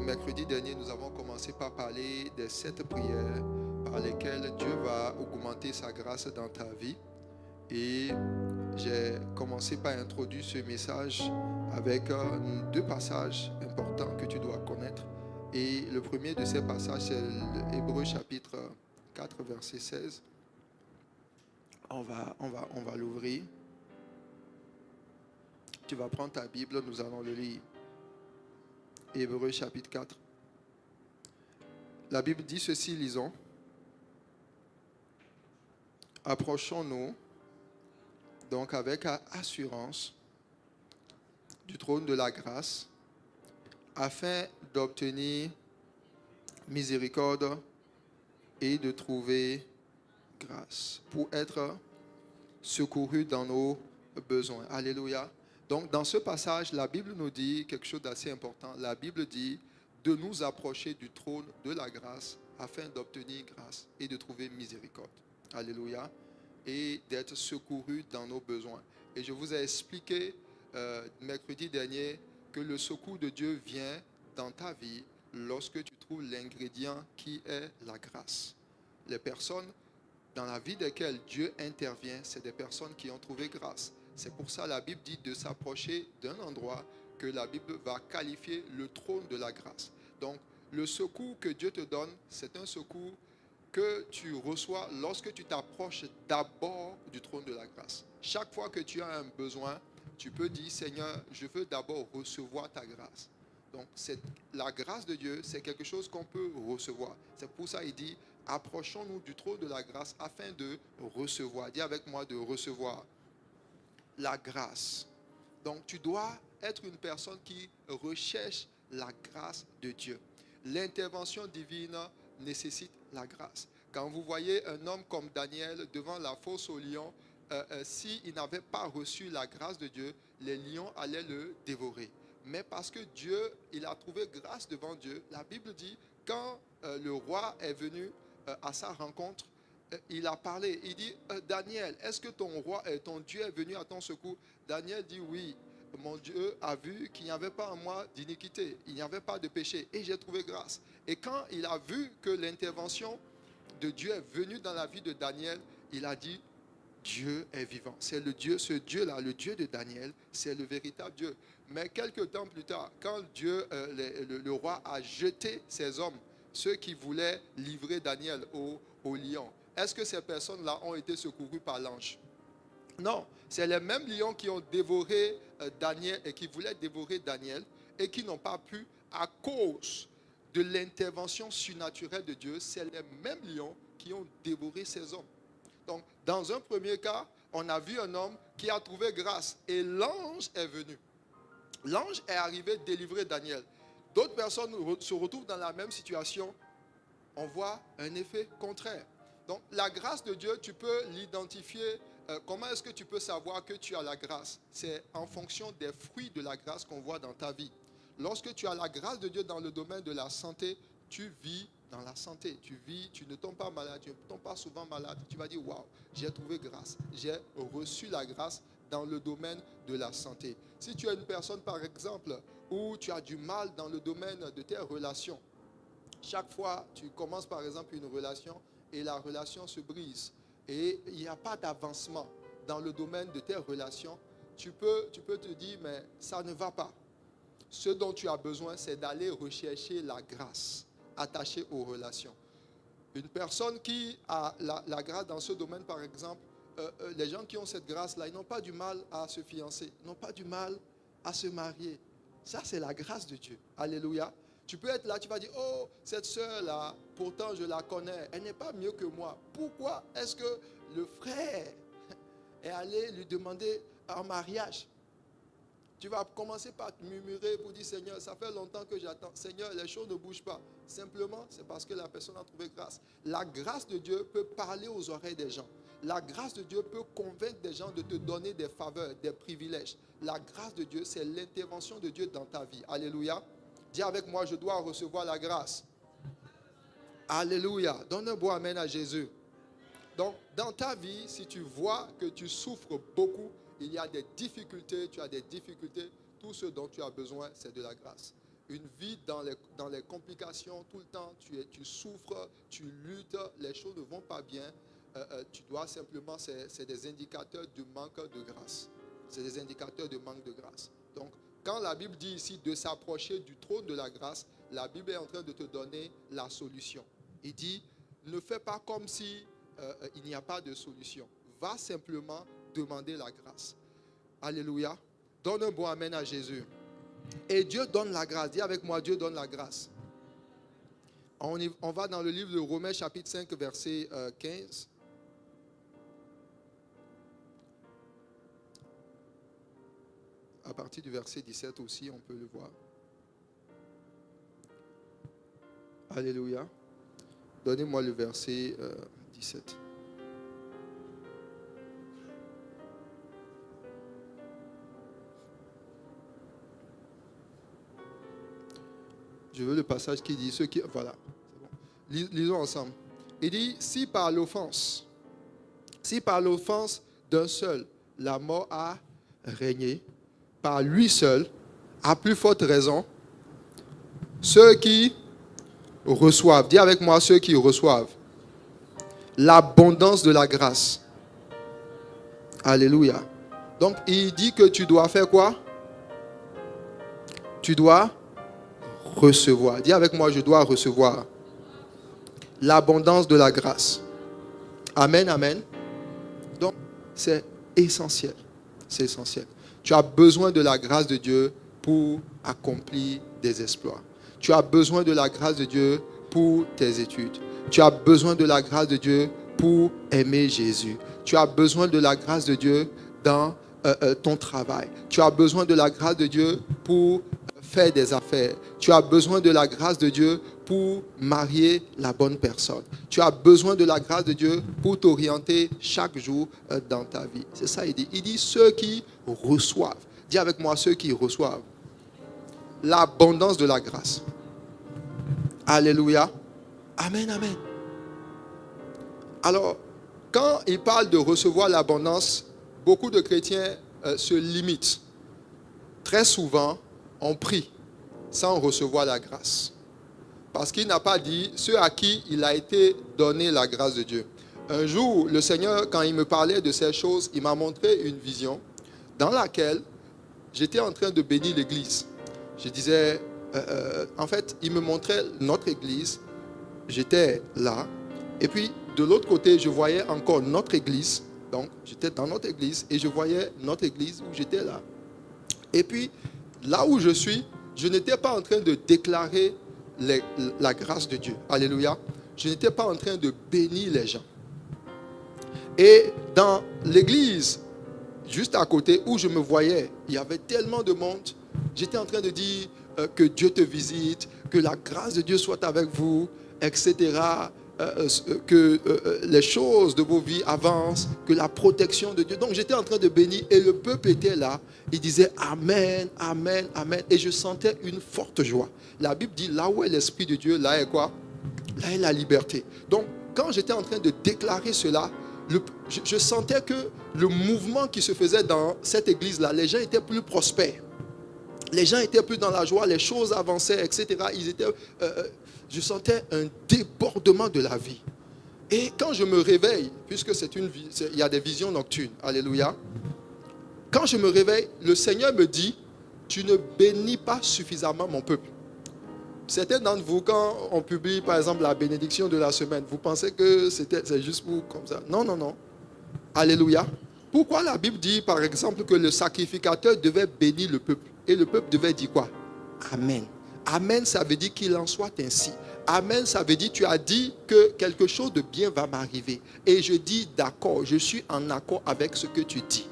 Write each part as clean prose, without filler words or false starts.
Mercredi dernier, nous avons commencé par parler des 7 prières par lesquelles Dieu va augmenter sa grâce dans ta vie. Et j'ai commencé par introduire ce message avec 2 passages importants que tu dois connaître. Et le premier de ces passages, c'est l'Hébreu chapitre 4, verset 16. On va l'ouvrir. Tu vas prendre ta Bible, nous allons le lire. Hébreu chapitre 4. La Bible dit ceci, lisons. Approchons-nous donc avec assurance du trône de la grâce afin d'obtenir miséricorde et de trouver grâce pour être secouru dans nos besoins. Alléluia. Donc dans ce passage, la Bible nous dit quelque chose d'assez important. La Bible dit de nous approcher du trône de la grâce afin d'obtenir grâce et de trouver miséricorde. Alléluia. Et d'être secouru dans nos besoins. Et je vous ai expliqué mercredi dernier que le secours de Dieu vient dans ta vie lorsque tu trouves l'ingrédient qui est la grâce. Les personnes dans la vie desquelles Dieu intervient, c'est des personnes qui ont trouvé grâce. C'est pour ça que la Bible dit de s'approcher d'un endroit que la Bible va qualifier le trône de la grâce. Donc, le secours que Dieu te donne, c'est un secours que tu reçois lorsque tu t'approches d'abord du trône de la grâce. Chaque fois que tu as un besoin, tu peux dire, Seigneur, je veux d'abord recevoir ta grâce. Donc, la grâce de Dieu, c'est quelque chose qu'on peut recevoir. C'est pour ça qu'il dit, approchons-nous du trône de la grâce afin de recevoir. Dis avec moi, de recevoir la grâce. Donc, tu dois être une personne qui recherche la grâce de Dieu. L'intervention divine nécessite la grâce. Quand vous voyez un homme comme Daniel devant la fosse aux lions, s'il n'avait pas reçu la grâce de Dieu, les lions allaient le dévorer. Mais parce que Dieu, il a trouvé grâce devant Dieu, la Bible dit, quand le roi est venu à sa rencontre, il a parlé, il dit, Daniel, est-ce que ton Dieu est venu à ton secours? Daniel dit, oui, mon Dieu a vu qu'il n'y avait pas en moi d'iniquité, il n'y avait pas de péché, et j'ai trouvé grâce. Et quand il a vu que l'intervention de Dieu est venue dans la vie de Daniel, il a dit, Dieu est vivant. C'est le Dieu, ce Dieu-là, le Dieu de Daniel, c'est le véritable Dieu. Mais quelques temps plus tard, quand Dieu, le roi a jeté ses hommes, ceux qui voulaient livrer Daniel au lion, est-ce que ces personnes-là ont été secourues par l'ange? Non, c'est les mêmes lions qui ont dévoré Daniel et qui voulaient dévorer Daniel et qui n'ont pas pu à cause de l'intervention surnaturelle de Dieu. C'est les mêmes lions qui ont dévoré ces hommes. Donc, dans un premier cas, on a vu un homme qui a trouvé grâce et l'ange est venu. L'ange est arrivé délivrer Daniel. D'autres personnes se retrouvent dans la même situation. On voit un effet contraire. Donc, la grâce de Dieu, tu peux l'identifier. Comment est-ce que tu peux savoir que tu as la grâce? C'est en fonction des fruits de la grâce qu'on voit dans ta vie. Lorsque tu as la grâce de Dieu dans le domaine de la santé, tu vis dans la santé. Tu vis, tu ne tombes pas malade, tu ne tombes pas souvent malade. Tu vas dire, waouh, j'ai trouvé grâce. J'ai reçu la grâce dans le domaine de la santé. Si tu es une personne, par exemple, où tu as du mal dans le domaine de tes relations, chaque fois, tu commences par exemple une relation et la relation se brise et il n'y a pas d'avancement dans le domaine de tes relations, tu peux te dire, mais ça ne va pas. Ce dont tu as besoin, c'est d'aller rechercher la grâce attachée aux relations. Une personne qui a la grâce dans ce domaine, par exemple, les gens qui ont cette grâce-là, ils n'ont pas du mal à se fiancer, ils n'ont pas du mal à se marier. Ça, c'est la grâce de Dieu. Alléluia. Tu peux être là, tu vas dire, oh, cette sœur-là, pourtant je la connais, elle n'est pas mieux que moi. Pourquoi est-ce que le frère est allé lui demander en mariage? Tu vas commencer par te murmurer pour dire, Seigneur, ça fait longtemps que j'attends. Seigneur, les choses ne bougent pas. Simplement, c'est parce que la personne a trouvé grâce. La grâce de Dieu peut parler aux oreilles des gens. La grâce de Dieu peut convaincre des gens de te donner des faveurs, des privilèges. La grâce de Dieu, c'est l'intervention de Dieu dans ta vie. Alléluia. Dis avec moi, je dois recevoir la grâce. Alléluia. Donne un beau amen à Jésus. Donc, dans ta vie, si tu vois que tu souffres beaucoup, il y a des difficultés, tu as des difficultés, tout ce dont tu as besoin, c'est de la grâce. une vie dans les complications tout le temps, tu souffres, tu luttes, les choses ne vont pas bien, tu dois simplement, c'est des indicateurs de manque de grâce. C'est des indicateurs de manque de grâce. Donc, quand la Bible dit ici de s'approcher du trône de la grâce, la Bible est en train de te donner la solution. Il dit, ne fais pas comme si il n'y a pas de solution. Va simplement demander la grâce. Alléluia. Donne un bon amen à Jésus. Et Dieu donne la grâce. Dis avec moi, Dieu donne la grâce. On va dans le livre de Romains chapitre 5, verset 15. À partir du verset 17 aussi, on peut le voir. Alléluia. Donnez-moi le verset 17. Je veux le passage qui dit ceux qui... Voilà, c'est bon. Lisons ensemble. Il dit, si par l'offense d'un seul, la mort a régné, par lui seul, à plus forte raison, ceux qui reçoivent, dis avec moi ceux qui reçoivent, l'abondance de la grâce. Alléluia. Donc, il dit que tu dois faire quoi? Tu dois recevoir. Dis avec moi, je dois recevoir l'abondance de la grâce. Amen, amen. Donc, c'est essentiel. C'est essentiel. Tu as besoin de la grâce de Dieu pour accomplir des exploits. Tu as besoin de la grâce de Dieu pour tes études. Tu as besoin de la grâce de Dieu pour aimer Jésus. Tu as besoin de la grâce de Dieu dans ton travail. Tu as besoin de la grâce de Dieu pour faire des affaires. Tu as besoin de la grâce de Dieu pour marier la bonne personne. Tu as besoin de la grâce de Dieu pour t'orienter chaque jour dans ta vie. C'est ça, il dit. Il dit ceux qui reçoivent. Dis avec moi ceux qui reçoivent l'abondance de la grâce. Alléluia. Amen, amen. Alors, quand il parle de recevoir l'abondance, beaucoup de chrétiens se limitent. Très souvent, on prie sans recevoir la grâce. Parce qu'il n'a pas dit ceux à qui il a été donné la grâce de Dieu. Un jour, le Seigneur, quand il me parlait de ces choses, il m'a montré une vision dans laquelle j'étais en train de bénir l'église. Je disais, en fait, il me montrait notre église. J'étais là. Et puis, de l'autre côté, je voyais encore notre église. Donc, j'étais dans notre église et je voyais notre église où j'étais là. Et puis, là où je suis, je n'étais pas en train de déclarer la grâce de Dieu. Alléluia. Je n'étais pas en train de bénir les gens. Et dans l'église, juste à côté où je me voyais, il y avait tellement de monde. J'étais en train de dire que Dieu te visite, que la grâce de Dieu soit avec vous, etc. Que les choses de vos vies avancent, que la protection de Dieu. Donc j'étais en train de bénir et le peuple était là. Il disait Amen, Amen, Amen. Et je sentais une forte joie. La Bible dit là où est l'Esprit de Dieu, là est quoi? Là est la liberté. Donc quand j'étais en train de déclarer cela, je sentais que le mouvement qui se faisait dans cette église-là, les gens étaient plus prospères. Les gens étaient plus dans la joie, les choses avançaient, etc. Je sentais un débordement de la vie. Et quand je me réveille, puisque il y a des visions nocturnes, alléluia. Quand je me réveille, le Seigneur me dit, tu ne bénis pas suffisamment mon peuple. Certains d'entre vous, quand on publie par exemple la bénédiction de la semaine, vous pensez que c'est juste pour comme ça. Non, non, non. Alléluia. Pourquoi la Bible dit par exemple que le sacrificateur devait bénir le peuple? Et le peuple devait dire quoi? Amen. Amen, ça veut dire qu'il en soit ainsi. Amen, ça veut dire tu as dit que quelque chose de bien va m'arriver. Et je dis d'accord, je suis en accord avec ce que tu dis.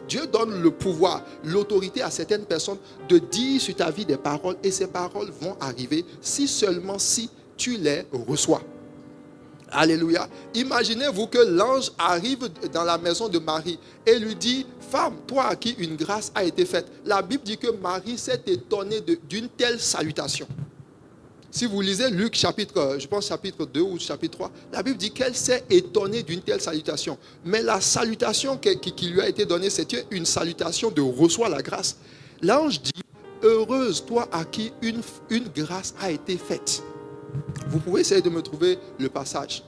Dieu donne le pouvoir, l'autorité à certaines personnes de dire sur ta vie des paroles et ces paroles vont arriver si seulement si tu les reçois. Alléluia. Imaginez-vous que l'ange arrive dans la maison de Marie et lui dit, femme, toi à qui une grâce a été faite. La Bible dit que Marie s'est étonnée d'une telle salutation. Si vous lisez Luc chapitre 2 ou chapitre 3, la Bible dit qu'elle s'est étonnée d'une telle salutation. Mais la salutation qui lui a été donnée, c'était une salutation de reçois la grâce. L'ange dit, heureuse toi à qui une grâce a été faite. Vous pouvez essayer de me trouver le passage.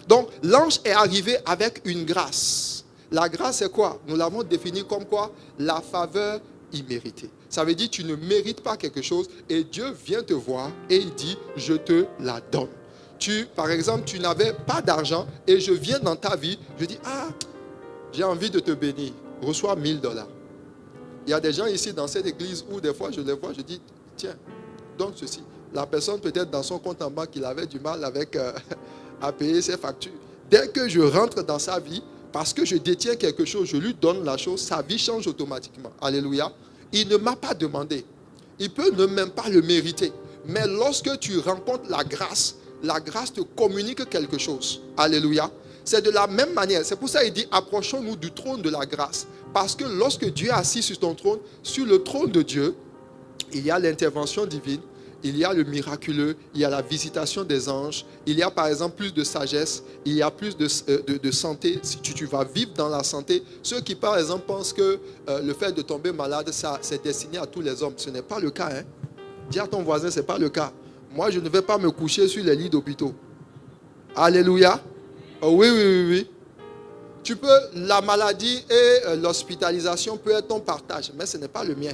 Donc, l'ange est arrivé avec une grâce. La grâce, c'est quoi? Nous l'avons défini comme quoi? La faveur imméritée. Ça veut dire que tu ne mérites pas quelque chose et Dieu vient te voir et il dit, je te la donne. Par exemple, tu n'avais pas d'argent et je viens dans ta vie, je dis, j'ai envie de te bénir, reçois $1000. Il y a des gens ici dans cette église où des fois je les vois, je dis, tiens, donne ceci. La personne peut-être dans son compte en banque, il avait du mal à payer ses factures. Dès que je rentre dans sa vie, parce que je détiens quelque chose, je lui donne la chose, sa vie change automatiquement. Alléluia. Il ne m'a pas demandé. Il peut ne même pas le mériter. Mais lorsque tu rencontres la grâce te communique quelque chose. Alléluia. C'est de la même manière. C'est pour ça qu'il dit, approchons-nous du trône de la grâce. Parce que lorsque Dieu est assis sur ton trône, sur le trône de Dieu, il y a l'intervention divine, il y a le miraculeux, il y a la visitation des anges, il y a par exemple plus de sagesse, il y a plus de santé. Si tu vas vivre dans la santé, ceux qui par exemple pensent que le fait de tomber malade, ça c'est destiné à tous les hommes. Ce n'est pas le cas. Dis à ton voisin, ce n'est pas le cas. Moi, je ne vais pas me coucher sur les lits d'hôpitaux. Alléluia. Oh, oui. La maladie et l'hospitalisation peut être ton partage, mais ce n'est pas le mien.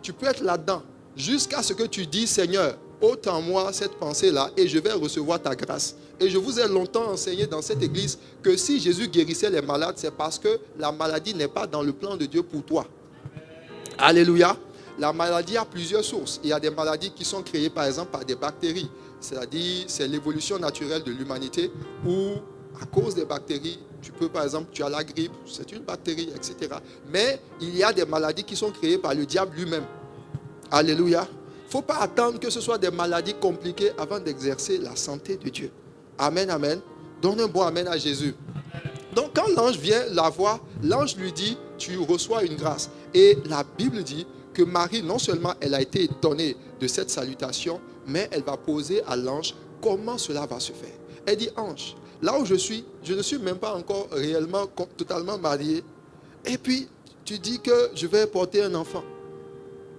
Tu peux être là-dedans jusqu'à ce que tu dis, Seigneur, ôte en moi cette pensée-là et je vais recevoir ta grâce. Et je vous ai longtemps enseigné dans cette église que si Jésus guérissait les malades, c'est parce que la maladie n'est pas dans le plan de Dieu pour toi. Alléluia. La maladie a plusieurs sources. Il y a des maladies qui sont créées par exemple par des bactéries. C'est-à-dire, c'est l'évolution naturelle de l'humanité où, à cause des bactéries, tu as la grippe, c'est une bactérie, etc. Mais il y a des maladies qui sont créées par le diable lui-même. Alléluia. Il ne faut pas attendre que ce soit des maladies compliquées avant d'exercer la santé de Dieu. Amen, amen. Donne un bon amen à Jésus. Donc quand l'ange vient la voir, l'ange lui dit, tu reçois une grâce. Et la Bible dit que Marie, non seulement elle a été étonnée de cette salutation, mais elle va poser à l'ange comment cela va se faire. Elle dit, ange, là où je ne suis même pas encore réellement, totalement marié. Et puis, tu dis que je vais porter un enfant.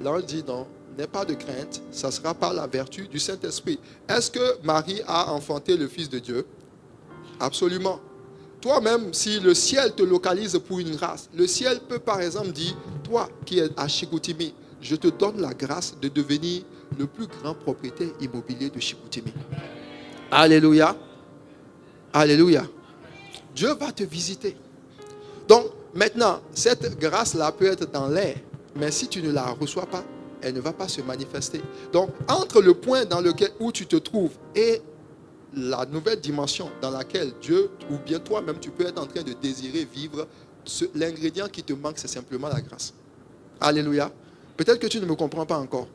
L'ange dit, non, n'aie pas de crainte, ça sera par la vertu du Saint-Esprit. Est-ce que Marie a enfanté le Fils de Dieu? Absolument. Toi-même, si le ciel te localise pour une grâce, le ciel peut par exemple dire, toi qui es à Chicoutimi, je te donne la grâce de devenir le plus grand propriétaire immobilier de Chicoutimi. Alléluia. Alléluia. Dieu va te visiter. Donc, maintenant, cette grâce-là peut être dans l'air, mais si tu ne la reçois pas, elle ne va pas se manifester. Donc, entre le point où tu te trouves et la nouvelle dimension dans laquelle Dieu, ou bien toi-même, tu peux être en train de désirer vivre, l'ingrédient qui te manque, c'est simplement la grâce. Alléluia. Peut-être que tu ne me comprends pas encore.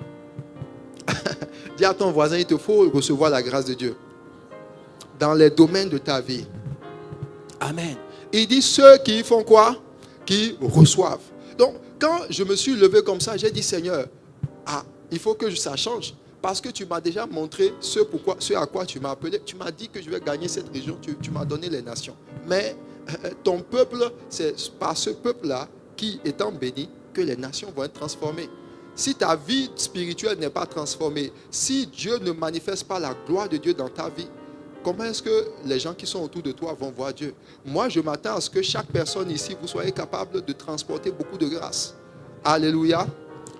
Dis à ton voisin, il te faut recevoir la grâce de Dieu dans les domaines de ta vie. Amen. Il dit ceux qui font quoi? Qui reçoivent. Donc, quand je me suis levé comme ça, j'ai dit, Seigneur, il faut que ça change. Parce que tu m'as déjà montré ce à quoi tu m'as appelé. Tu m'as dit que je vais gagner cette région. Tu m'as donné les nations. Mais ton peuple, c'est par ce peuple-là qui étant béni que les nations vont être transformées. Si ta vie spirituelle n'est pas transformée, si Dieu ne manifeste pas la gloire de Dieu dans ta vie, comment est-ce que les gens qui sont autour de toi vont voir Dieu? Moi, je m'attends à ce que chaque personne ici, vous soyez capable de transporter beaucoup de grâce. Alléluia.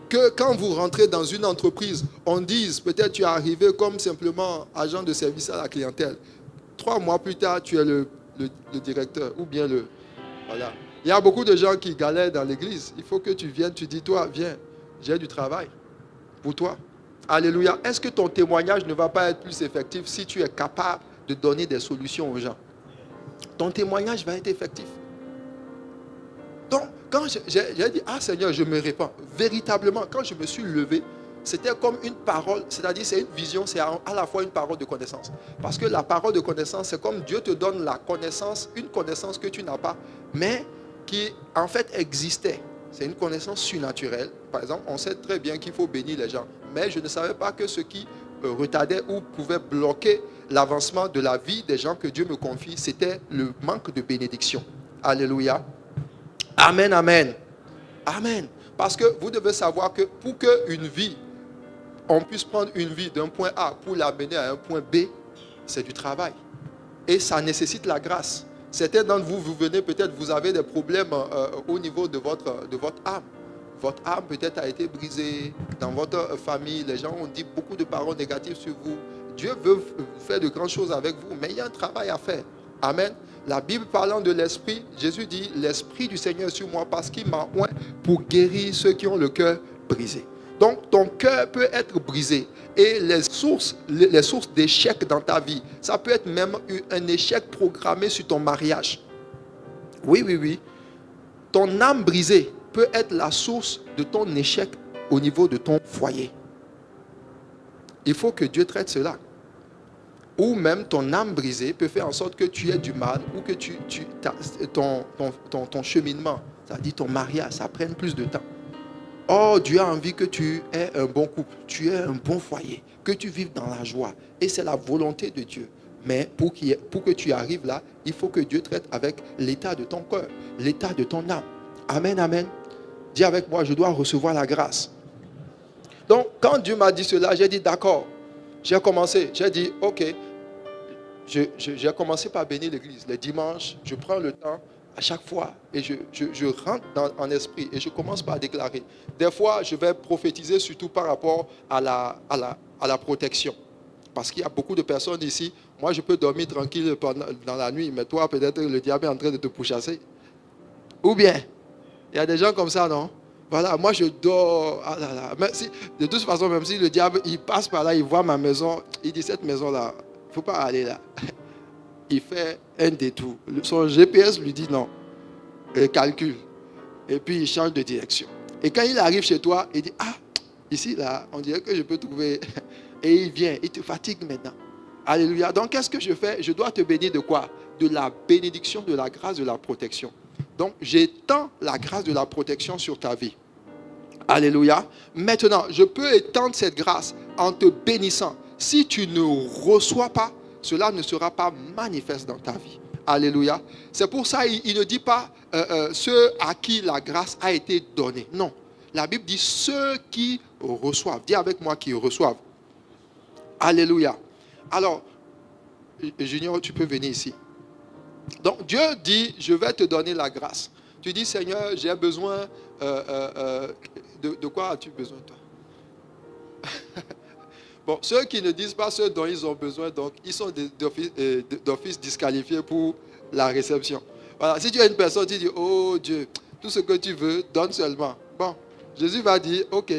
Que quand vous rentrez dans une entreprise, on dise, peut-être tu es arrivé comme simplement agent de service à la clientèle. 3 mois plus tard, tu es le directeur ou bien Voilà. Il y a beaucoup de gens qui galèrent dans l'église. Il faut que tu viennes, tu dis, toi, viens, j'ai du travail pour toi. Alléluia. Est-ce que ton témoignage ne va pas être plus effectif si tu es capable de donner des solutions aux gens? Ton témoignage va être effectif. Donc, quand j'ai dit, Seigneur, je me répands. Véritablement, quand je me suis levé, c'était comme une parole, c'est-à-dire c'est une vision, c'est à la fois une parole de connaissance. Parce que la parole de connaissance, c'est comme Dieu te donne la connaissance, une connaissance que tu n'as pas, mais qui en fait existait. C'est une connaissance surnaturelle. Par exemple, on sait très bien qu'il faut bénir les gens. Mais je ne savais pas que ce qui retardait ou pouvait bloquer l'avancement de la vie des gens que Dieu me confie, c'était le manque de bénédiction. Alléluia. Amen, amen. Amen. Parce que vous devez savoir que pour qu'une vie, on puisse prendre une vie d'un point A pour l'amener à un point B, c'est du travail. Et ça nécessite la grâce. Certains d'entre vous, vous venez peut-être, vous avez des problèmes au niveau de votre âme. Votre âme peut-être a été brisée dans votre famille. Les gens ont dit beaucoup de paroles négatives sur vous. Dieu veut faire de grandes choses avec vous, mais il y a un travail à faire. Amen. La Bible parlant de l'Esprit, Jésus dit, l'Esprit du Seigneur est sur moi parce qu'il m'a oint pour guérir ceux qui ont le cœur brisé. Donc ton cœur peut être brisé. Et les sources d'échec dans ta vie, ça peut être même un échec programmé sur ton mariage. Oui, oui, oui. Ton âme brisée peut être la source de ton échec au niveau de ton foyer. Il faut que Dieu traite cela. Ou même ton âme brisée peut faire en sorte que tu aies du mal ou que ton cheminement, c'est-à-dire ton mariage, ça prenne plus de temps. Oh, Dieu a envie que tu aies un bon couple, tu aies un bon foyer, que tu vives dans la joie. Et c'est la volonté de Dieu. Mais pour que tu arrives là, il faut que Dieu traite avec l'état de ton cœur, l'état de ton âme. Amen, amen. Dis avec moi, je dois recevoir la grâce. Donc, quand Dieu m'a dit cela, j'ai dit d'accord. J'ai dit ok. J'ai commencé par bénir l'église. Les dimanches, je prends le temps à chaque fois et je rentre en esprit et je commence par déclarer. Des fois, je vais prophétiser surtout par rapport à la protection. Parce qu'il y a beaucoup de personnes ici. Moi, je peux dormir tranquille dans la nuit, mais toi, peut-être le diable est en train de te pourchasser. Ou bien, il y a des gens comme ça, non? Voilà, moi je dors. Ah là là. Mais de toute façon, même si le diable, il passe par là, il voit ma maison, il dit cette maison-là, il ne faut pas aller là. Il fait un détour. Son GPS lui dit non. Il calcule. Et puis il change de direction. Et quand il arrive chez toi, il dit, ah, ici, là, on dirait que je peux trouver. Et il vient, il te fatigue maintenant. Alléluia. Donc qu'est-ce que je fais? Je dois te bénir de quoi? De la bénédiction, de la grâce, de la protection. Donc j'étends la grâce de la protection sur ta vie. Alléluia. Maintenant, je peux étendre cette grâce en te bénissant. Si tu ne reçois pas, cela ne sera pas manifeste dans ta vie. Alléluia. C'est pour ça qu'il ne dit pas ceux à qui la grâce a été donnée. Non. La Bible dit ceux qui reçoivent. Dis avec moi qui reçoivent. Alléluia. Alors, Junior, tu peux venir ici. Donc Dieu dit, je vais te donner la grâce. Tu dis, Seigneur, j'ai besoin... de quoi as-tu besoin, toi? Bon, ceux qui ne disent pas ce dont ils ont besoin, donc ils sont d'office disqualifiés pour la réception. Voilà, si tu as une personne, tu dis, oh Dieu, tout ce que tu veux, donne seulement. Bon, Jésus va dire, ok,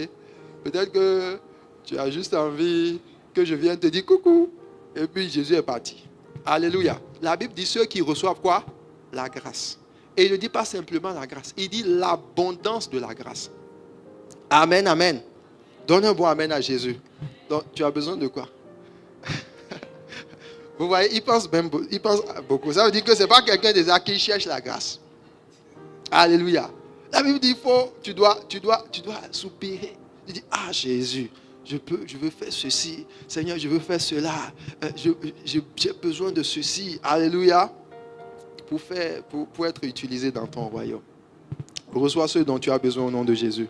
peut-être que tu as juste envie que je vienne te dire coucou. Et puis Jésus est parti. Alléluia. La Bible dit ceux qui reçoivent quoi? La grâce. Et il ne dit pas simplement la grâce, il dit l'abondance de la grâce. Amen, amen. Donne un bon amen à Jésus. Donc, tu as besoin de quoi? Vous voyez, il pense beaucoup. Ça veut dire que ce n'est pas quelqu'un déjà qui cherche la grâce. Alléluia. La Bible dit, tu dois soupirer. Tu dis, ah Jésus, je veux faire ceci. Seigneur, je veux faire cela. J'ai besoin de ceci. Alléluia. Pour être utilisé dans ton royaume. Reçois ce dont tu as besoin au nom de Jésus.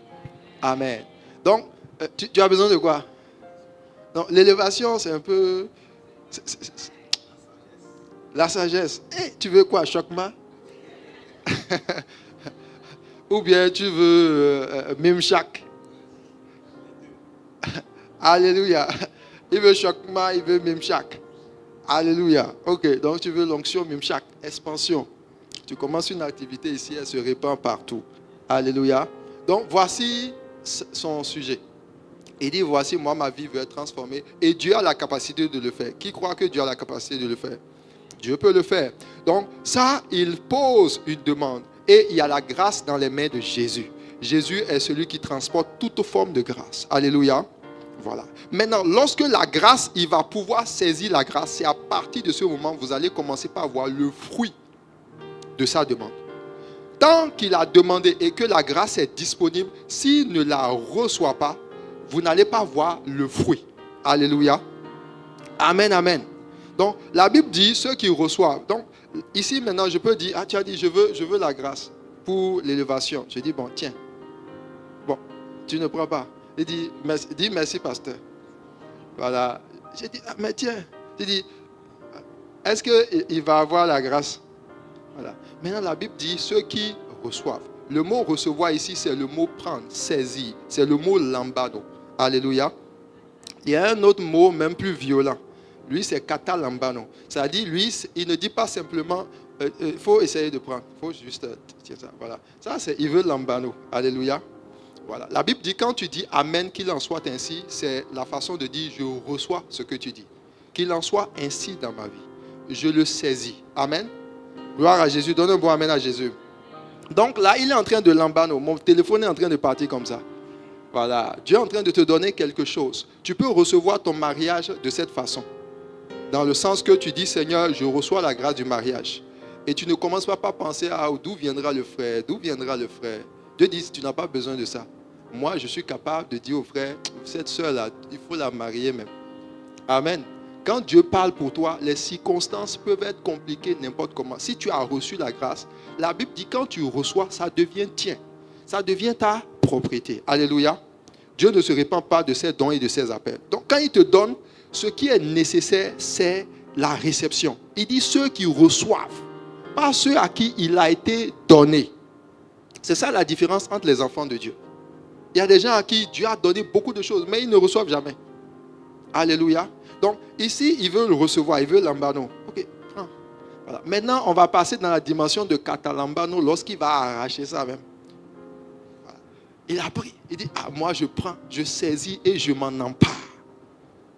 Amen. Donc, tu as besoin de quoi? Donc, l'élévation, c'est un peu... la sagesse. Hey, tu veux quoi, Chokma? Ou bien tu veux Mimchak? Alléluia. Il veut Chokma, il veut Mimchak. Alléluia. Ok, donc tu veux l'onction Mimchak, expansion. Tu commences une activité ici, elle se répand partout. Alléluia. Donc voici son sujet. Il dit, voici, moi, ma vie veut être transformée. Et Dieu a la capacité de le faire. Qui croit que Dieu a la capacité de le faire? Dieu peut le faire. Donc ça, il pose une demande. Et il y a la grâce dans les mains de Jésus. Jésus est celui qui transporte toute forme de grâce. Alléluia. Voilà. Maintenant, lorsque la grâce, il va pouvoir saisir la grâce, c'est à partir de ce moment, vous allez commencer par voir le fruit de sa demande. Tant qu'il a demandé et que la grâce est disponible, s'il ne la reçoit pas, vous n'allez pas voir le fruit. Alléluia. Amen, amen. Donc, la Bible dit ceux qui reçoivent. Donc, ici maintenant, je peux dire, ah, tu as dit, je veux la grâce pour l'élévation. Je dis, bon, tiens. Tu ne prends pas. Il dit merci, pasteur. Voilà. J'ai dit, mais tiens. Il dit, est-ce qu'il va avoir la grâce? Voilà. Maintenant, la Bible dit ceux qui reçoivent. Le mot recevoir ici, c'est le mot prendre, saisir. C'est le mot lambano. Alléluia. Il y a un autre mot même plus violent. Lui, c'est katalambano. C'est-à-dire, lui, il ne dit pas simplement, il faut essayer de prendre. Il faut juste tiens ça. Voilà. Ça, c'est il veut lambano. Alléluia. Voilà. La Bible dit, quand tu dis Amen, qu'il en soit ainsi, c'est la façon de dire, je reçois ce que tu dis. Qu'il en soit ainsi dans ma vie. Je le saisis. Amen. Gloire à Jésus. Donne un bon Amen à Jésus. Donc là, il est en train de lambano. Mon téléphone est en train de partir comme ça. Voilà. Dieu est en train de te donner quelque chose. Tu peux recevoir ton mariage de cette façon. Dans le sens que tu dis, Seigneur, je reçois la grâce du mariage. Et tu ne commences pas par penser à d'où viendra le frère, d'où viendra le frère. Dieu dit, tu n'as pas besoin de ça. Moi, je suis capable de dire au frère, cette soeur-là, il faut la marier même. Amen. Quand Dieu parle pour toi, les circonstances peuvent être compliquées n'importe comment. Si tu as reçu la grâce, la Bible dit, quand tu reçois, ça devient tien. Ça devient ta propriété. Alléluia. Dieu ne se répand pas de ses dons et de ses appels. Donc, quand il te donne, ce qui est nécessaire, c'est la réception. Il dit ceux qui reçoivent, pas ceux à qui il a été donné. C'est ça la différence entre les enfants de Dieu. Il y a des gens à qui Dieu a donné beaucoup de choses, mais ils ne reçoivent jamais. Alléluia. Donc, ici, il veut le recevoir, il veut l'ambano. Ok, prends. Voilà. Maintenant, on va passer dans la dimension de katalambano lorsqu'il va arracher ça même. Voilà. Il a pris. Il dit, moi je prends, je saisis et je m'en empare.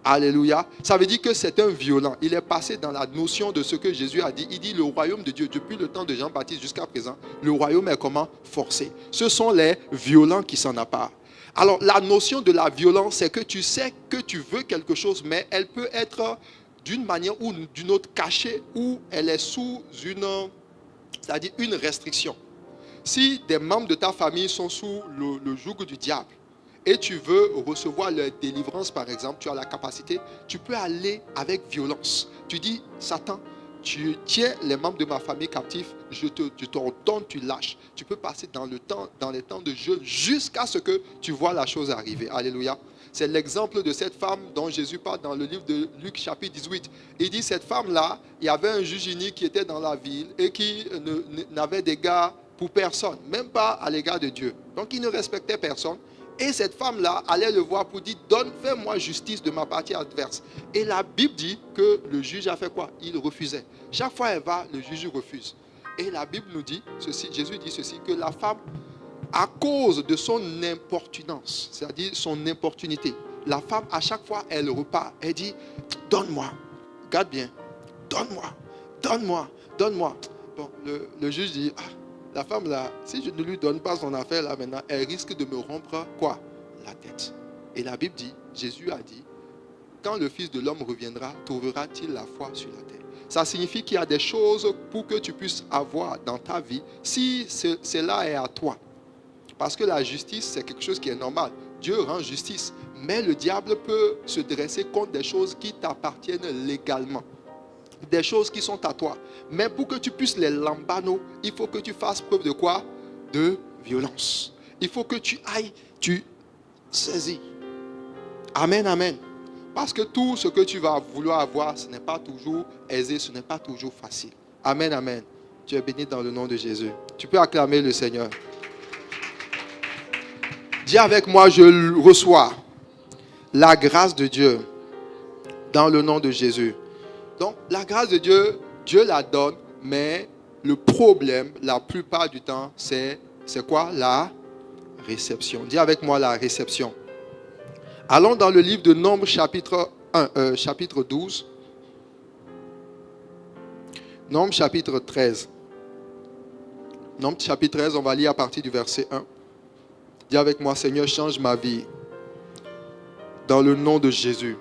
Alléluia. Ça veut dire que c'est un violent. Il est passé dans la notion de ce que Jésus a dit. Il dit le royaume de Dieu, depuis le temps de Jean-Baptiste jusqu'à présent, le royaume est comment? Forcé. Ce sont les violents qui s'en emparent. Alors, la notion de la violence, c'est que tu sais que tu veux quelque chose, mais elle peut être d'une manière ou d'une autre cachée, ou elle est sous c'est-à-dire une restriction. Si des membres de ta famille sont sous le joug du diable, et tu veux recevoir leur délivrance, par exemple, tu as la capacité, tu peux aller avec violence. Tu dis, Satan, tu tiens les membres de ma famille captifs, je t'ordonne, tu lâches. Tu peux passer dans les temps de jeûne jusqu'à ce que tu vois la chose arriver. Alléluia. C'est l'exemple de cette femme dont Jésus parle dans le livre de Luc chapitre 18. Il dit, cette femme-là, il y avait un juge unique qui était dans la ville et qui n'avait d'égard pour personne, même pas à l'égard de Dieu. Donc il ne respectait personne. Et cette femme-là allait le voir pour dire, fais-moi justice de ma partie adverse. Et la Bible dit que le juge a fait quoi? Il refusait. Chaque fois elle va, le juge refuse. Et la Bible nous dit ceci, Jésus dit ceci, que la femme, à cause de son importunance, c'est-à-dire son importunité, la femme, à chaque fois, elle repart. Elle dit, donne-moi, regarde bien, donne-moi, donne-moi, donne-moi. Bon, le juge dit, la femme là, si je ne lui donne pas son affaire là maintenant, elle risque de me rompre quoi? La tête. Et la Bible dit, Jésus a dit, quand le Fils de l'homme reviendra, trouvera-t-il la foi sur la terre? Ça signifie qu'il y a des choses pour que tu puisses avoir dans ta vie, si cela est à toi. Parce que la justice, c'est quelque chose qui est normal. Dieu rend justice. Mais le diable peut se dresser contre des choses qui t'appartiennent légalement. Des choses qui sont à toi. Mais pour que tu puisses les lambano, il faut que tu fasses preuve de quoi? De violence. Il faut que tu ailles, tu saisis. Amen, amen. Parce que tout ce que tu vas vouloir avoir, ce n'est pas toujours aisé, ce n'est pas toujours facile. Amen, amen. Tu es béni dans le nom de Jésus. Tu peux acclamer le Seigneur. Dis avec moi, je reçois la grâce de Dieu dans le nom de Jésus. Donc, la grâce de Dieu, Dieu la donne, mais le problème, la plupart du temps, c'est quoi? La réception. Dis avec moi la réception. Allons dans le livre de Nombres, chapitre 12. Nombres, chapitre 13. Nombres, chapitre 13, on va lire à partir du verset 1. Dis avec moi, Seigneur, change ma vie. Dans le nom de Jésus.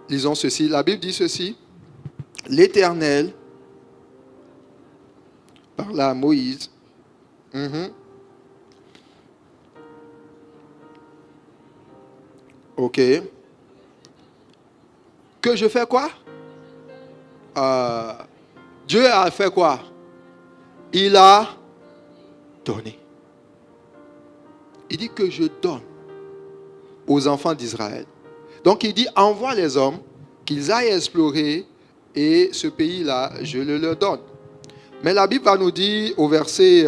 Lisons ceci. La Bible dit ceci. L'Éternel parla à Moïse. Ok. Que je fais quoi? Dieu a fait quoi? Il a donné. Il dit que je donne aux enfants d'Israël. Donc il dit, envoie les hommes, qu'ils aillent explorer, et ce pays-là, je le leur donne. Mais la Bible va nous dire au verset,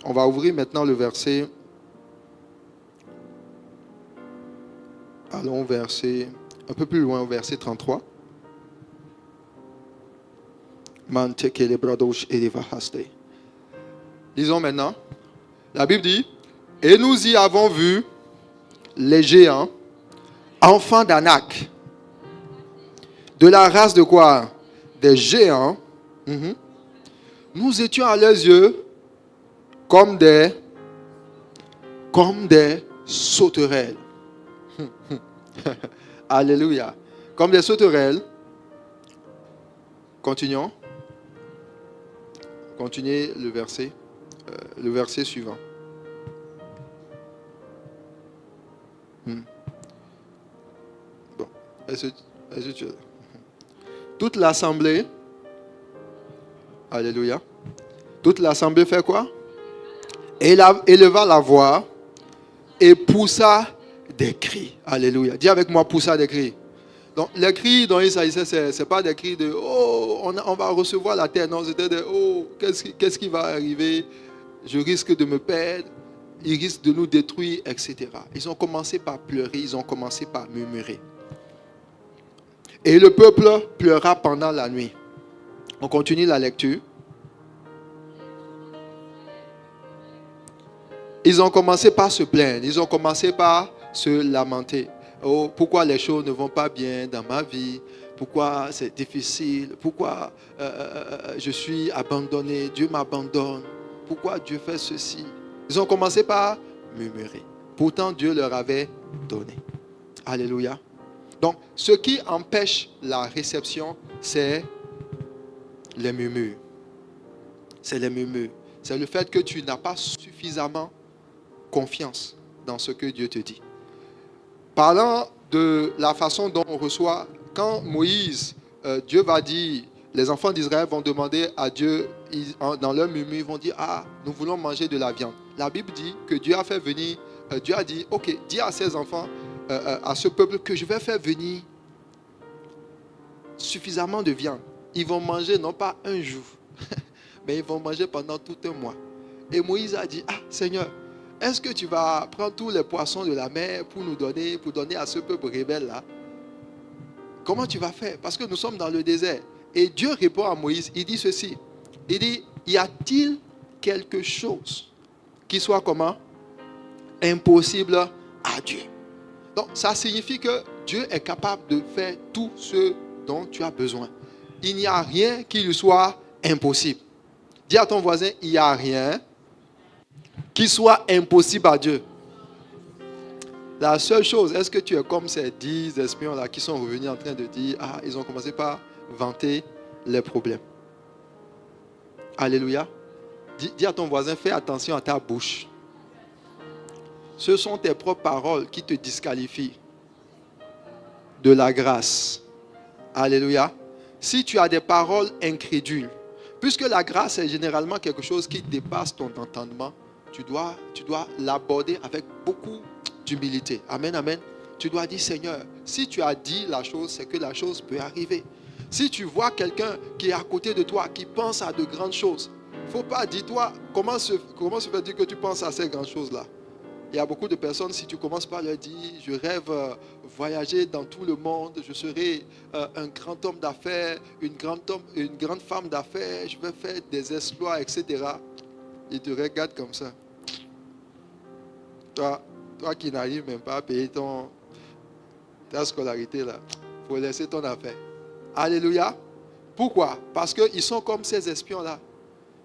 on va ouvrir maintenant le verset, allons verset, un peu plus loin, au verset 33. Lisons maintenant. La Bible dit, et nous y avons vu les géants, enfants d'Anak. De la race de quoi? Des géants. Nous étions à leurs yeux comme des sauterelles. Alléluia. Comme des sauterelles. Continuons. Continuez le verset suivant. Bon. Est-ce que tu es là? Toute l'assemblée, alléluia, toute l'assemblée fait quoi? Éleva la voix et poussa des cris. Alléluia. Dis avec moi, poussa des cris. Donc, les cris dont il s'agissait, ce n'est pas des cris de « Oh, on va recevoir la terre ». Non, c'était de « Oh, qu'est-ce qui va arriver? Je risque de me perdre. Il risque de nous détruire, etc. » Ils ont commencé par pleurer, ils ont commencé par murmurer. Et le peuple pleura pendant la nuit. On continue la lecture. Ils ont commencé par se plaindre, ils ont commencé par se lamenter. Oh, pourquoi les choses ne vont pas bien dans ma vie? Pourquoi c'est difficile? Pourquoi je suis abandonné? Dieu m'abandonne. Pourquoi Dieu fait ceci? Ils ont commencé par murmurer. Pourtant, Dieu leur avait donné. Alléluia. Donc, ce qui empêche la réception, c'est les murmures. C'est les murmures. C'est le fait que tu n'as pas suffisamment confiance dans ce que Dieu te dit. Parlant de la façon dont on reçoit, quand Moïse, Dieu va dire, les enfants d'Israël vont demander à Dieu, dans leur murmure, ils vont dire, ah, nous voulons manger de la viande. La Bible dit que Dieu a fait venir, Dieu a dit, ok, dis à ses enfants, à ce peuple que je vais faire venir suffisamment de viande. Ils vont manger non pas un jour, mais ils vont manger pendant tout un mois. Et Moïse a dit, ah Seigneur, est-ce que tu vas prendre tous les poissons de la mer pour donner à ce peuple rebelle là? Comment tu vas faire? Parce que nous sommes dans le désert. Et Dieu répond à Moïse, il dit ceci. Il dit, y a-t-il quelque chose qui soit comment? Impossible à Dieu. Donc ça signifie que Dieu est capable de faire tout ce dont tu as besoin. Il n'y a rien qui lui soit impossible. Dis à ton voisin, il n'y a rien qui soit impossible à Dieu. La seule chose, est-ce que tu es comme ces 10 espions-là qui sont revenus en train de dire, ah, ils ont commencé par vanter les problèmes. Alléluia. Dis à ton voisin, fais attention à ta bouche. Ce sont tes propres paroles qui te disqualifient de la grâce. Alléluia. Si tu as des paroles incrédules, puisque la grâce est généralement quelque chose qui dépasse ton entendement, tu dois l'aborder avec beaucoup d'humilité. Amen, amen. Tu dois dire, Seigneur, si tu as dit la chose, c'est que la chose peut arriver. Si tu vois quelqu'un qui est à côté de toi, qui pense à de grandes choses, il ne faut pas dire, toi, comment se fait-il que tu penses à ces grandes choses-là? Il y a beaucoup de personnes, si tu commences par leur dire, je rêve voyager dans tout le monde, je serai un grand homme d'affaires, une grande femme d'affaires, je vais faire des exploits, etc. Ils te regardent comme ça. Toi qui n'arrives même pas à payer ta scolarité, là, il faut laisser ton affaire. Alléluia. Pourquoi? Parce qu'ils sont comme ces espions-là.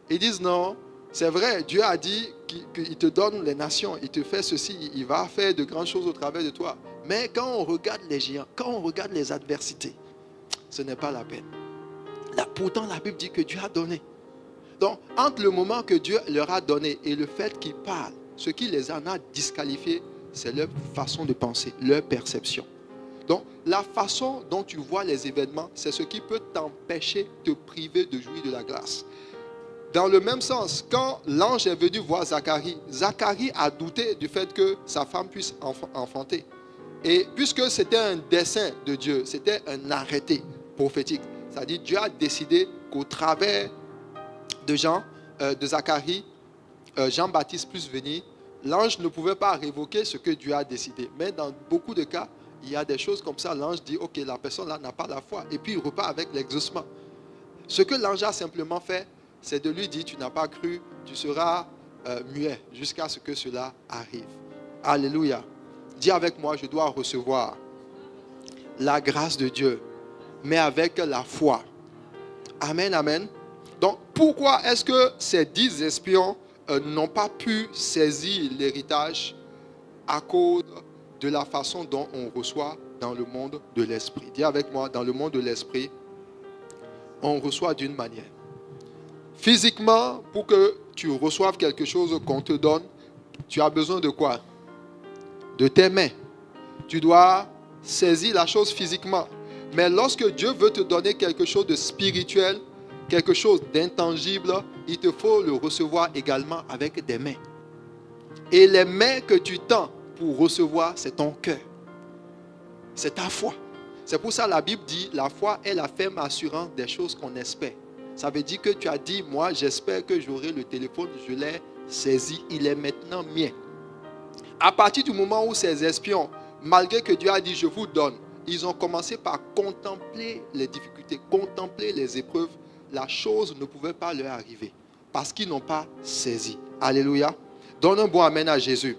Ils disent non, c'est vrai, Dieu a dit qu'il te donne les nations, il te fait ceci, il va faire de grandes choses au travers de toi. Mais quand on regarde les géants, quand on regarde les adversités, ce n'est pas la peine. Là, pourtant, la Bible dit que Dieu a donné. Donc, entre le moment que Dieu leur a donné et le fait qu'ils parlent, ce qui les en a disqualifiés, c'est leur façon de penser, leur perception. Donc, la façon dont tu vois les événements, c'est ce qui peut t'empêcher de te priver de jouir de la grâce. Dans le même sens, quand l'ange est venu voir Zacharie, Zacharie a douté du fait que sa femme puisse enfanter. Et puisque c'était un dessein de Dieu, c'était un arrêté prophétique, c'est-à-dire Dieu a décidé qu'au travers de Zacharie, Jean-Baptiste puisse venir, l'ange ne pouvait pas révoquer ce que Dieu a décidé. Mais dans beaucoup de cas, il y a des choses comme ça, l'ange dit, ok, la personne là n'a pas la foi, et puis il repart avec l'exaucement. Ce que l'ange a simplement fait, c'est de lui dire, tu n'as pas cru, tu seras muet jusqu'à ce que cela arrive. Alléluia. Dis avec moi, je dois recevoir la grâce de Dieu, mais avec la foi. Amen, amen. Donc, pourquoi est-ce que ces 10 espions n'ont pas pu saisir l'héritage à cause de la façon dont on reçoit dans le monde de l'esprit? Dis avec moi, dans le monde de l'esprit, on reçoit d'une manière. Physiquement, pour que tu reçoives quelque chose qu'on te donne, tu as besoin de quoi? De tes mains. Tu dois saisir la chose physiquement. Mais lorsque Dieu veut te donner quelque chose de spirituel, quelque chose d'intangible, il te faut le recevoir également avec des mains. Et les mains que tu tends pour recevoir, c'est ton cœur. C'est ta foi. C'est pour ça que la Bible dit, la foi est la ferme assurance des choses qu'on espère. Ça veut dire que tu as dit, moi j'espère que j'aurai le téléphone, je l'ai saisi, il est maintenant mien. À partir du moment où ces espions, malgré que Dieu a dit, je vous donne, ils ont commencé par contempler les difficultés, contempler les épreuves, la chose ne pouvait pas leur arriver parce qu'ils n'ont pas saisi. Alléluia. Donne un bon amen à Jésus.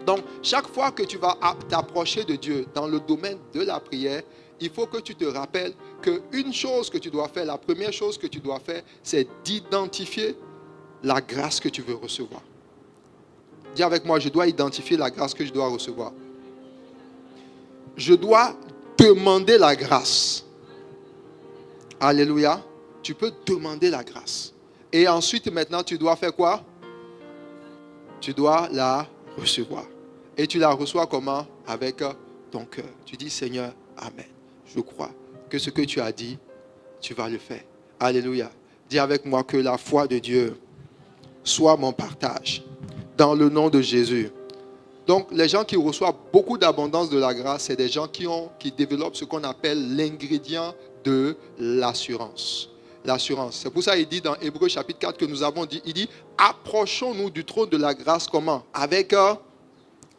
Donc, chaque fois que tu vas t'approcher de Dieu dans le domaine de la prière, il faut que tu te rappelles qu'une chose que tu dois faire, la première chose que tu dois faire, c'est d'identifier la grâce que tu veux recevoir. Dis avec moi, je dois identifier la grâce que je dois recevoir. Je dois demander la grâce. Alléluia. Tu peux demander la grâce. Et ensuite, maintenant, tu dois faire quoi? Tu dois la recevoir. Et tu la reçois comment? Avec ton cœur. Tu dis, Seigneur, Amen. Je crois que ce que tu as dit, tu vas le faire. Alléluia. Dis avec moi que la foi de Dieu soit mon partage. Dans le nom de Jésus. Donc, les gens qui reçoivent beaucoup d'abondance de la grâce, c'est des gens qui développent ce qu'on appelle l'ingrédient de l'assurance. L'assurance. C'est pour ça qu'il dit dans Hébreux chapitre 4 que nous avons dit, il dit, approchons-nous du trône de la grâce comment? Avec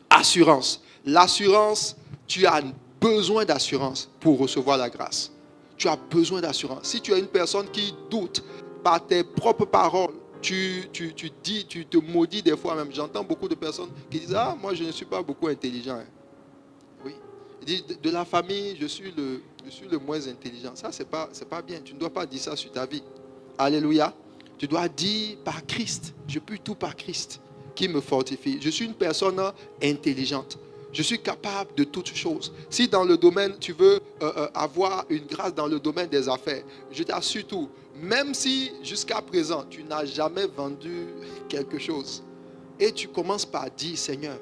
assurance. L'assurance, tu as besoin d'assurance pour recevoir la grâce. Tu as besoin d'assurance. Si tu es une personne qui doute par tes propres paroles, tu te maudis des fois même. J'entends beaucoup de personnes qui disent, ah, moi je ne suis pas beaucoup intelligent. Oui. Ils disent, de la famille, je suis le moins intelligent. Ça, c'est pas bien. Tu ne dois pas dire ça sur ta vie. Alléluia. Tu dois dire, par Christ, je puis tout par Christ qui me fortifie. Je suis une personne intelligente. Je suis capable de toutes choses. Si dans le domaine, tu veux avoir une grâce dans le domaine des affaires, je t'assure tout. Même si jusqu'à présent, tu n'as jamais vendu quelque chose et tu commences par dire, Seigneur,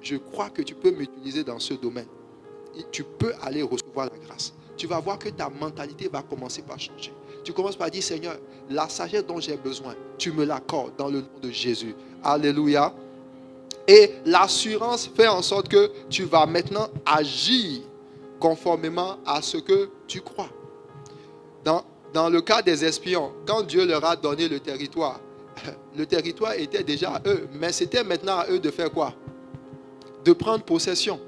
je crois que tu peux m'utiliser dans ce domaine. Et tu peux aller recevoir la grâce. Tu vas voir que ta mentalité va commencer par changer. Tu commences par dire, Seigneur, la sagesse dont j'ai besoin, tu me l'accordes dans le nom de Jésus. Alléluia. Et l'assurance fait en sorte que tu vas maintenant agir conformément à ce que tu crois. Dans le cas des espions, quand Dieu leur a donné le territoire était déjà à eux. Mais c'était maintenant à eux de faire quoi? De prendre possession.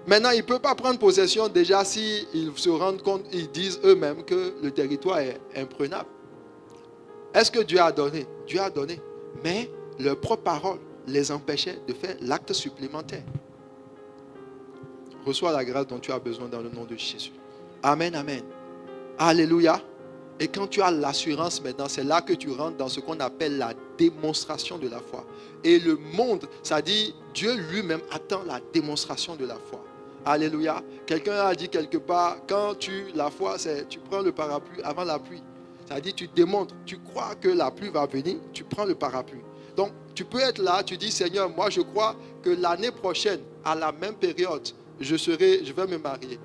Maintenant, ils ne peuvent pas prendre possession déjà s'ils se rendent compte, ils disent eux-mêmes que le territoire est imprenable. Est-ce que Dieu a donné? Dieu a donné. Mais leur propre parole les empêchait de faire l'acte supplémentaire. Reçois la grâce dont tu as besoin dans le nom de Jésus. Amen, amen. Alléluia. Et quand tu as l'assurance maintenant, c'est là que tu rentres dans ce qu'on appelle la démonstration de la foi. Et le monde, ça dit, Dieu lui-même attend la démonstration de la foi. Alléluia. Quelqu'un a dit quelque part, quand la foi, c'est tu prends le parapluie avant la pluie. Ça dit, tu démontres, tu crois que la pluie va venir, tu prends le parapluie. Donc, tu peux être là, tu dis, Seigneur, moi je crois que l'année prochaine, à la même période, je vais me marier.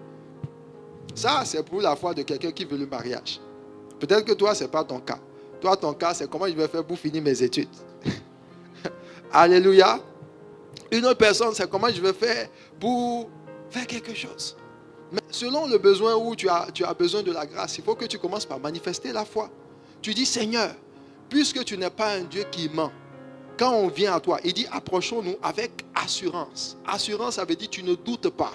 Ça, c'est pour la foi de quelqu'un qui veut le mariage. Peut-être que toi, ce n'est pas ton cas. Toi, ton cas, c'est comment je vais faire pour finir mes études. Alléluia. Une autre personne, c'est comment je vais faire pour faire quelque chose. Mais selon le besoin où tu as besoin de la grâce, il faut que tu commences par manifester la foi. Tu dis, Seigneur, puisque tu n'es pas un Dieu qui ment, quand on vient à toi, il dit, approchons-nous avec assurance. Assurance, ça veut dire, tu ne doutes pas.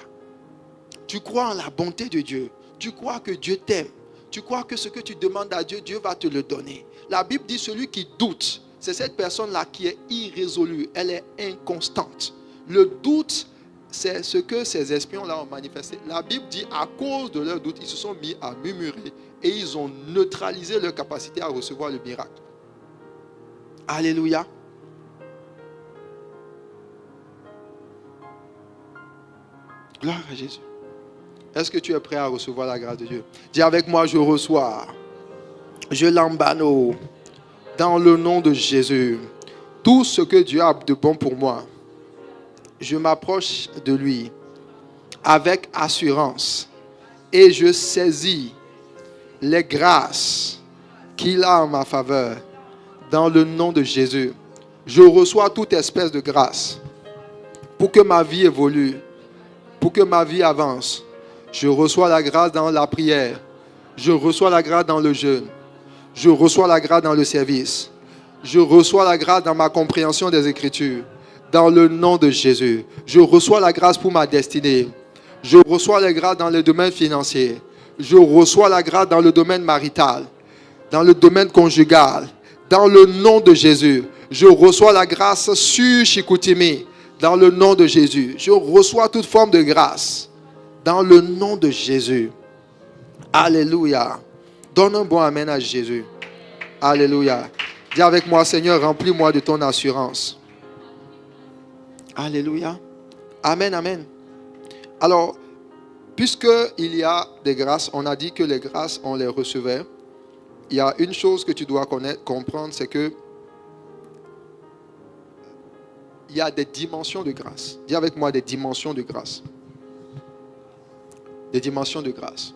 Tu crois en la bonté de Dieu. Tu crois que Dieu t'aime. Tu crois que ce que tu demandes à Dieu, Dieu va te le donner. La Bible dit, celui qui doute, c'est cette personne-là qui est irrésolue. Elle est inconstante. Le doute, c'est ce que ces espions-là ont manifesté. La Bible dit, à cause de leur doute, ils se sont mis à murmurer et ils ont neutralisé leur capacité à recevoir le miracle. Alléluia. Gloire à Jésus. Est-ce que tu es prêt à recevoir la grâce de Dieu? Dis avec moi, je reçois. Je l'embano dans le nom de Jésus. Tout ce que Dieu a de bon pour moi, je m'approche de lui avec assurance et je saisis les grâces qu'il a en ma faveur dans le nom de Jésus. Je reçois toute espèce de grâce pour que ma vie évolue, pour que ma vie avance. Je reçois la grâce dans la prière. Je reçois la grâce dans le jeûne. Je reçois la grâce dans le service. Je reçois la grâce dans ma compréhension des Écritures. Dans le nom de Jésus. Je reçois la grâce pour ma destinée. Je reçois la grâce dans le domaine financier. Je reçois la grâce dans le domaine marital. Dans le domaine conjugal. Dans le nom de Jésus. Je reçois la grâce sur Chicoutimi. Dans le nom de Jésus. Je reçois toute forme de grâce. Dans le nom de Jésus. Alléluia. Donne un bon amen à Jésus. Alléluia. Dis avec moi, Seigneur, remplis-moi de ton assurance. Alléluia. Amen, amen. Alors, puisqu'il y a des grâces, on a dit que les grâces, on les recevait. Il y a une chose que tu dois comprendre, c'est que il y a des dimensions de grâce. Dis avec moi des dimensions de grâce. Des dimensions de grâce.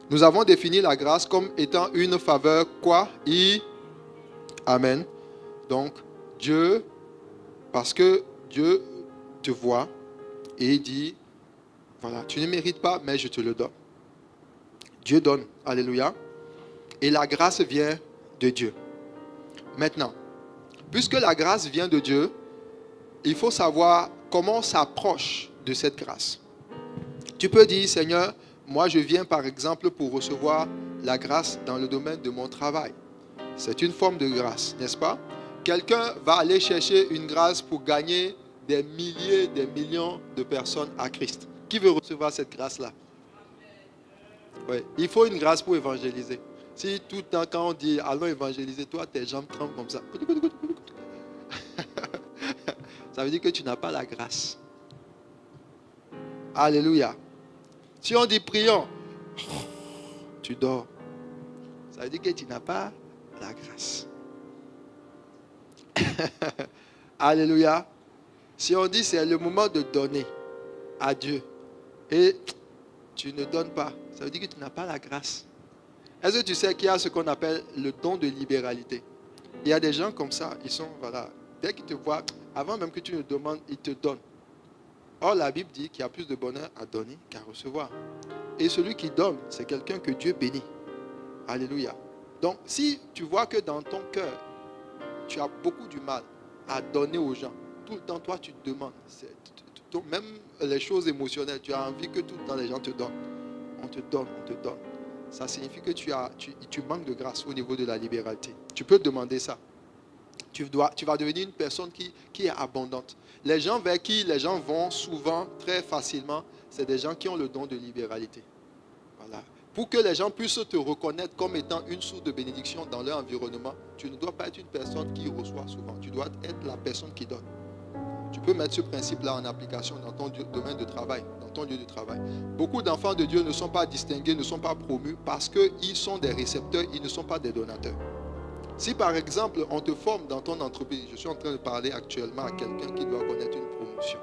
Nous avons défini la grâce comme étant une faveur, quoi? Amen. Donc, Dieu, parce que Dieu te voit et il dit, voilà, tu ne mérites pas, mais je te le donne. Dieu donne. Alléluia. Et la grâce vient de Dieu. Maintenant, puisque la grâce vient de Dieu, il faut savoir comment on s'approche de cette grâce. Tu peux dire, Seigneur, moi je viens par exemple pour recevoir la grâce dans le domaine de mon travail. C'est une forme de grâce, n'est-ce pas? Quelqu'un va aller chercher une grâce pour gagner des milliers, des millions de personnes à Christ. Qui veut recevoir cette grâce-là? Oui, il faut une grâce pour évangéliser. Si tout le temps quand on dit allons évangéliser, toi tes jambes tremblent comme ça. Ça veut dire que tu n'as pas la grâce. Alléluia. Si on dit prions, tu dors. Ça veut dire que tu n'as pas la grâce. Alléluia. Si on dit c'est le moment de donner à Dieu et tu ne donnes pas, ça veut dire que tu n'as pas la grâce. Est-ce que tu sais qu'il y a ce qu'on appelle le don de libéralité? Il y a des gens comme ça, ils sont, voilà, dès qu'ils te voient, avant même que tu ne demandes, ils te donnent. Or, la Bible dit qu'il y a plus de bonheur à donner qu'à recevoir. Et celui qui donne, c'est quelqu'un que Dieu bénit. Alléluia. Donc, si tu vois que dans ton cœur, tu as beaucoup du mal à donner aux gens, tout le temps, toi, tu te demandes. Même les choses émotionnelles, tu as envie que tout le temps, les gens te donnent. On te donne, on te donne. Ça signifie que tu manques de grâce au niveau de la libéralité. Tu peux te demander ça. Tu vas devenir une personne qui est abondante. Les gens vers qui les gens vont souvent, très facilement, c'est des gens qui ont le don de libéralité. Voilà. Pour que les gens puissent te reconnaître comme étant une source de bénédiction dans leur environnement, tu ne dois pas être une personne qui reçoit souvent. Tu dois être la personne qui donne. Tu peux mettre ce principe-là en application dans ton domaine de travail, dans ton lieu de travail. Beaucoup d'enfants de Dieu ne sont pas distingués, ne sont pas promus parce qu'ils sont des récepteurs, ils ne sont pas des donateurs. Si par exemple, on te forme dans ton entreprise, je suis en train de parler actuellement à quelqu'un qui doit connaître une promotion.